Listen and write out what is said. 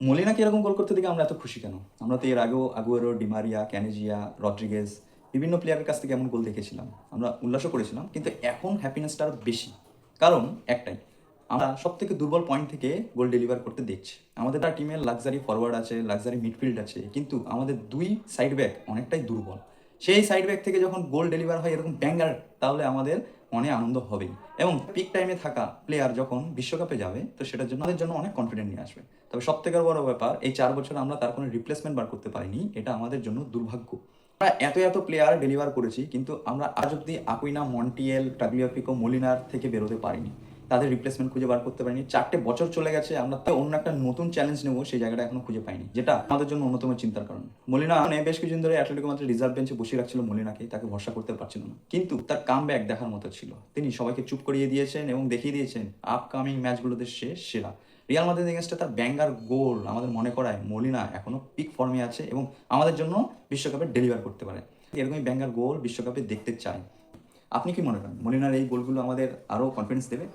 মলিনাকে এরকম গোল করতে দেখে আমরা এত খুশি কেন? আমরা তো এর আগেও আগুয়েরো, ডিমারিয়া, ক্যানেজিয়া, রদ্রিগেজ বিভিন্ন প্লেয়ারের কাছ থেকে এমন গোল দেখেছিলাম। আমরা উল্লাসও করেছিলাম। কিন্তু এখন হ্যাপিনেসটা আরও বেশি। কারণ একটাই, আমরা সবথেকে দুর্বল পয়েন্ট থেকে গোল ডেলিভার করতে দেখছি। আমাদের টিমে লাক্সারি ফরওয়ার্ড আছে, লাক্সারি মিডফিল্ড আছে, কিন্তু আমাদের ২ সাইড ব্যাক অনেকটাই দুর্বল। সেই সাইড ব্যাক থেকে যখন গোল ডেলিভার হয় এরকম ব্যাঙ্গার, তাহলে আমাদের মনে আনন্দ হবেই। এবং পিক টাইমে থাকা প্লেয়ার যখন বিশ্বকাপে যাবে, তো সেটার জন্য আমাদের জন্য অনেক কনফিডেন্ট নিয়ে আসবে। তবে সবথেকে বড় ব্যাপার, এই ৪ বছর আমরা তার কোনো রিপ্লেসমেন্ট বার করতে পারিনি। এটা আমাদের জন্য দুর্ভাগ্য। আমরা এত প্লেয়ার ডেলিভার করেছি, কিন্তু আমরা আজ অব্দি আকুইনা, মন্টিয়েল, টাগলিয়াফিকো, মলিনার থেকে বেরোতে পারিনি। তাদের রিপ্লেসমেন্ট খুঁজে বার করতে পারিনি। ৪টে বছর চলে গেছে, আমরা তো অন্য একটা নতুন চ্যালেঞ্জ নেবো, সেই জায়গাটা এখনো খুঁজে পাইনি, যেটা আমাদের জন্য অন্যতম চিন্তার কারণ। মলিনা বেশ কিছুদিন ধরে অ্যাটলেটিকো মাদ্রিদ রিজার্ভ বেঞ্চে বসিয়ে রাখছিল মলিনাকে, তাকে ভরসা করতে পারছিল না। কিন্তু তার কামব্যাক দেখার মতো ছিল। তিনি সবাইকে চুপ করিয়ে দিয়েছেন এবং দেখিয়ে দিয়েছেন আপকামিং ম্যাচগুলোতে সে সেরা। রিয়াল মাদ্রিদ এগেইনস্টে তার ব্যাঙ্গার গোল আমাদের মনে করায় মলিনা এখনো পিক ফর্মে আছে এবং আমাদের জন্য বিশ্বকাপে ডেলিভার করতে পারে। এরকমই ব্যাঙ্গার গোল বিশ্বকাপে দেখতে চাই। আপনি কি মনে করেন মলিনার এই গোলগুলো আমাদের আরও কনফিডেন্স দেবে?